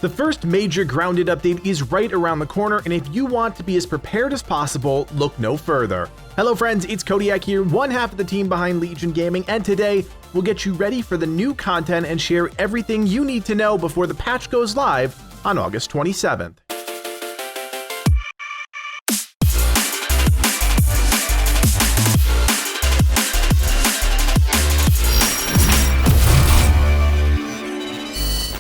The first major grounded update is right around the corner, and if you want to be as prepared as possible, look no further. Hello friends, it's Codiak here, one half of the team behind Legion Gaming, and today we'll get you ready for the new content and share everything you need to know before the patch goes live on August 27th.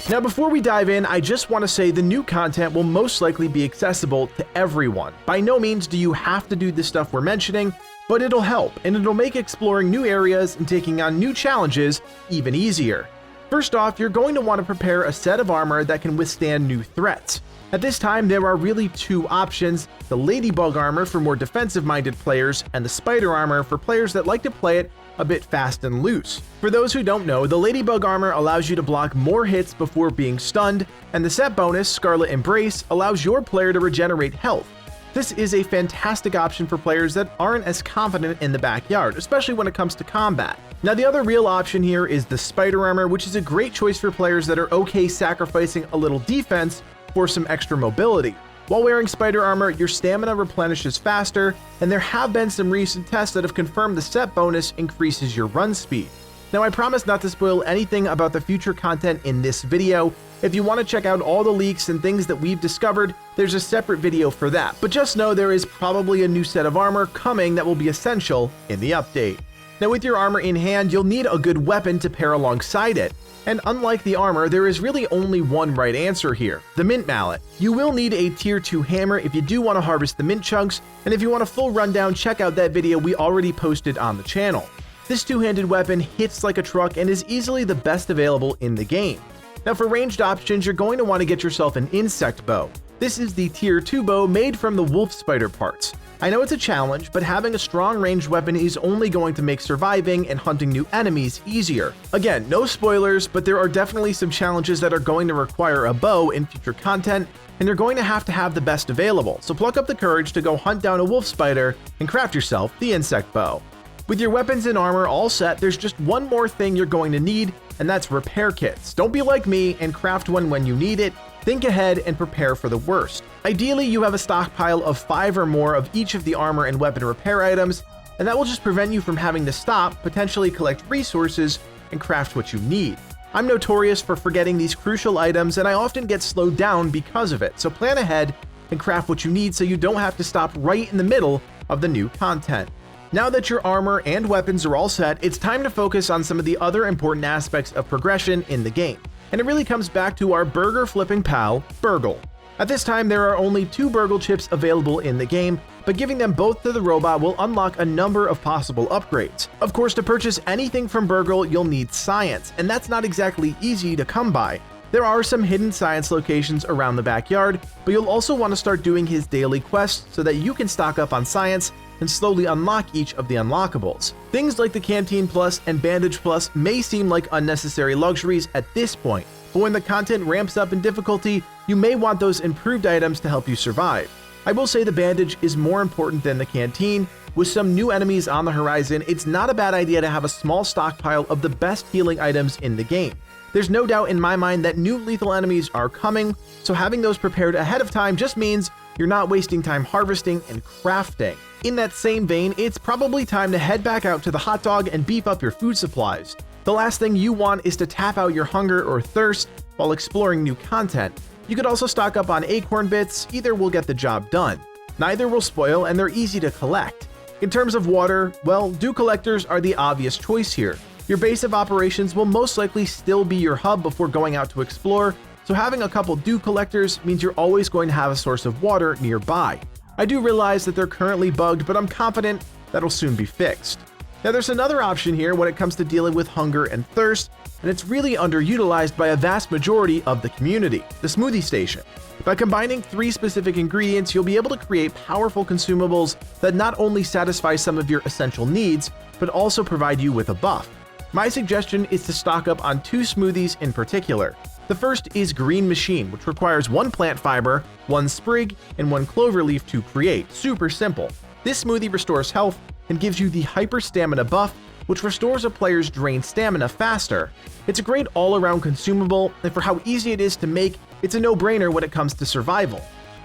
Now before we dive in, I just want to say the new content will most likely be accessible to everyone. By no means do you have to do the stuff we're mentioning, but it'll help, and it'll make exploring new areas and taking on new challenges even easier. First off, you're going to want to prepare a set of armor that can withstand new threats. At this time, there are really two options: the Ladybug armor for more defensive-minded players, and the Spider armor for players that like to play it a bit fast and loose. For those who don't know, the Ladybug armor allows you to block more hits before being stunned, and the set bonus, Scarlet Embrace, allows your player to regenerate health. This is a fantastic option for players that aren't as confident in the backyard, especially when it comes to combat. Now the other real option here is the Spider armor, which is a great choice for players that are okay sacrificing a little defense for some extra mobility. While wearing Spider armor, your stamina replenishes faster, and there have been some recent tests that have confirmed the set bonus increases your run speed. Now I promise not to spoil anything about the future content in this video. If you want to check out all the leaks and things that we've discovered, there's a separate video for that, but just know there is probably a new set of armor coming that will be essential in the update. Now with your armor in hand, you'll need a good weapon to pair alongside it. And unlike the armor, there is really only one right answer here: the Mint Mallet. You will need a tier 2 hammer if you do want to harvest the mint chunks, and if you want a full rundown, check out that video we already posted on the channel. This two-handed weapon hits like a truck and is easily the best available in the game. Now for ranged options, you're going to want to get yourself an insect bow. This is the tier 2 bow made from the wolf spider parts. I know it's a challenge, but having a strong ranged weapon is only going to make surviving and hunting new enemies easier. Again, no spoilers, but there are definitely some challenges that are going to require a bow in future content, and you're going to have the best available, so pluck up the courage to go hunt down a wolf spider and craft yourself the insect bow. With your weapons and armor all set, there's just one more thing you're going to need, and that's repair kits. Don't be like me and craft one when you need it. Think ahead and prepare for the worst. Ideally, you have a stockpile of 5 or more of each of the armor and weapon repair items, and that will just prevent you from having to stop, potentially collect resources, and craft what you need. I'm notorious for forgetting these crucial items, and I often get slowed down because of it, so plan ahead and craft what you need so you don't have to stop right in the middle of the new content. Now that your armor and weapons are all set, it's time to focus on some of the other important aspects of progression in the game. And it really comes back to our burger flipping pal, Burgle. At this time, there are only 2 Burgle chips available in the game, but giving them both to the robot will unlock a number of possible upgrades. Of course, to purchase anything from Burgle, you'll need science, and that's not exactly easy to come by. There are some hidden science locations around the backyard, but you'll also want to start doing his daily quests so that you can stock up on science and slowly unlock each of the unlockables. Things like the Canteen Plus and Bandage Plus may seem like unnecessary luxuries at this point, but when the content ramps up in difficulty, you may want those improved items to help you survive. I will say the Bandage is more important than the Canteen. With some new enemies on the horizon, it's not a bad idea to have a small stockpile of the best healing items in the game. There's no doubt in my mind that new lethal enemies are coming, so having those prepared ahead of time just means you're not wasting time harvesting and crafting. In that same vein, it's probably time to head back out to the hot dog and beef up your food supplies. The last thing you want is to tap out your hunger or thirst while exploring new content. You could also stock up on acorn bits, either will get the job done. Neither will spoil, and they're easy to collect. In terms of water, well, dew collectors are the obvious choice here. Your base of operations will most likely still be your hub before going out to explore, so having a couple dew collectors means you're always going to have a source of water nearby. I do realize that they're currently bugged, but I'm confident that'll soon be fixed. Now there's another option here when it comes to dealing with hunger and thirst, and it's really underutilized by a vast majority of the community: the Smoothie Station. By combining 3 specific ingredients, you'll be able to create powerful consumables that not only satisfy some of your essential needs, but also provide you with a buff. My suggestion is to stock up on 2 smoothies in particular. The first is Green Machine, which requires 1 plant fiber, 1 sprig, and 1 clover leaf to create. Super simple. This smoothie restores health and gives you the Hyper Stamina buff, which restores a player's drained stamina faster. It's a great all-around consumable, and for how easy it is to make, It's a no-brainer when it comes to survival.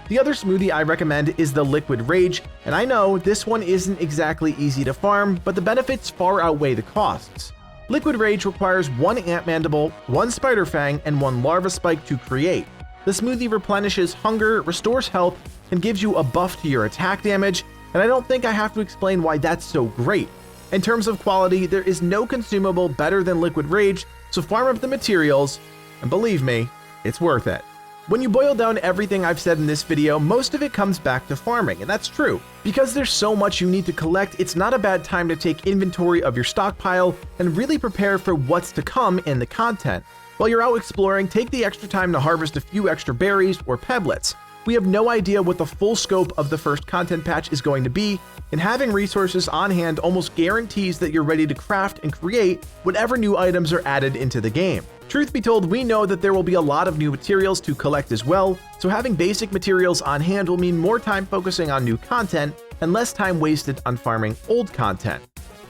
The other smoothie I recommend is the Liquid Rage, and I know this one isn't exactly easy to farm, but the benefits far outweigh the costs. Liquid Rage requires 1 Ant Mandible, 1 Spider Fang, and 1 Larva Spike to create. The smoothie replenishes hunger, restores health, and gives you a buff to your attack damage, and I don't think I have to explain why that's so great. In terms of quality, there is no consumable better than Liquid Rage, so farm up the materials, and believe me, it's worth it. When you boil down everything I've said in this video, most of it comes back to farming, and that's true. Because there's so much you need to collect, it's not a bad time to take inventory of your stockpile and really prepare for what's to come in the content. While you're out exploring, take the extra time to harvest a few extra berries or pebblets. We have no idea what the full scope of the first content patch is going to be, and having resources on hand almost guarantees that you're ready to craft and create whatever new items are added into the game. Truth be told, we know that there will be a lot of new materials to collect as well, so having basic materials on hand will mean more time focusing on new content and less time wasted on farming old content.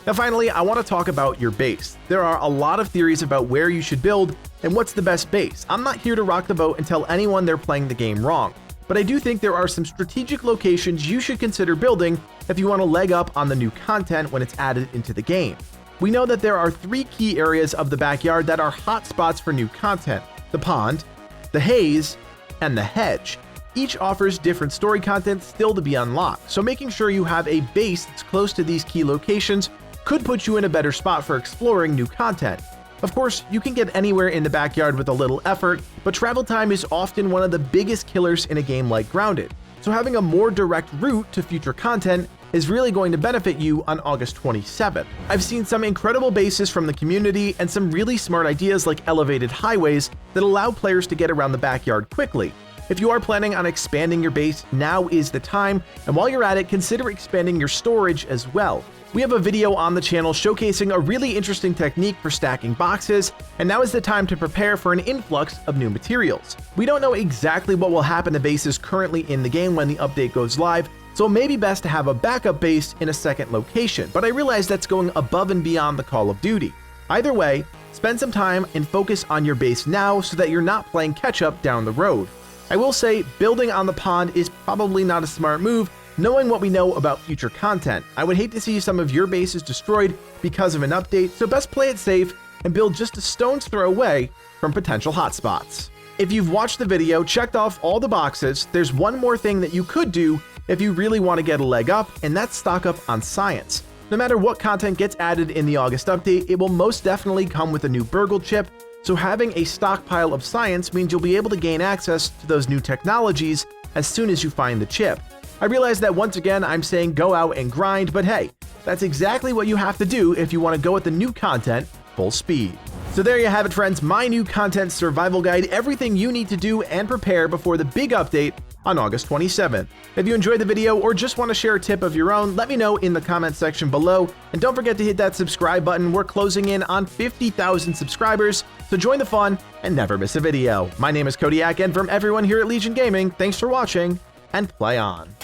Now finally, I want to talk about your base. There are a lot of theories about where you should build and what's the best base. I'm not here to rock the boat and tell anyone they're playing the game wrong, but I do think there are some strategic locations you should consider building if you want to leg up on the new content when it's added into the game. We know that there are 3 key areas of the backyard that are hot spots for new content: the pond, the haze, and the hedge. Each offers different story content still to be unlocked, so making sure you have a base that's close to these key locations could put you in a better spot for exploring new content. Of course, you can get anywhere in the backyard with a little effort, but travel time is often one of the biggest killers in a game like Grounded, so having a more direct route to future content is really going to benefit you on August 27th. I've seen some incredible bases from the community and some really smart ideas like elevated highways that allow players to get around the backyard quickly. If you are planning on expanding your base, now is the time, and while you're at it, consider expanding your storage as well. We have a video on the channel showcasing a really interesting technique for stacking boxes, and now is the time to prepare for an influx of new materials. We don't know exactly what will happen to bases currently in the game when the update goes live, so it may be best to have a backup base in a second location, but I realize that's going above and beyond the Call of Duty. Either way, spend some time and focus on your base now so that you're not playing catch-up down the road. I will say, building on the pond is probably not a smart move, knowing what we know about future content. I would hate to see some of your bases destroyed because of an update, so best play it safe and build just a stone's throw away from potential hotspots. If you've watched the video, checked off all the boxes, there's one more thing that you could do if you really want to get a leg up, and that's stock up on science. No matter what content gets added in the August update, it will most definitely come with a new Burgle chip, so having a stockpile of science means you'll be able to gain access to those new technologies as soon as you find the chip. I realize that once again I'm saying go out and grind, but hey, that's exactly what you have to do if you want to go at the new content full speed. So there you have it, friends, my new content survival guide, everything you need to do and prepare before the big update on August 27th. If you enjoyed the video or just want to share a tip of your own, let me know in the comment section below, and don't forget to hit that subscribe button. We're closing in on 50,000 subscribers, so join the fun and never miss a video. My name is Codiak, and from everyone here at Legion Gaming, thanks for watching and play on.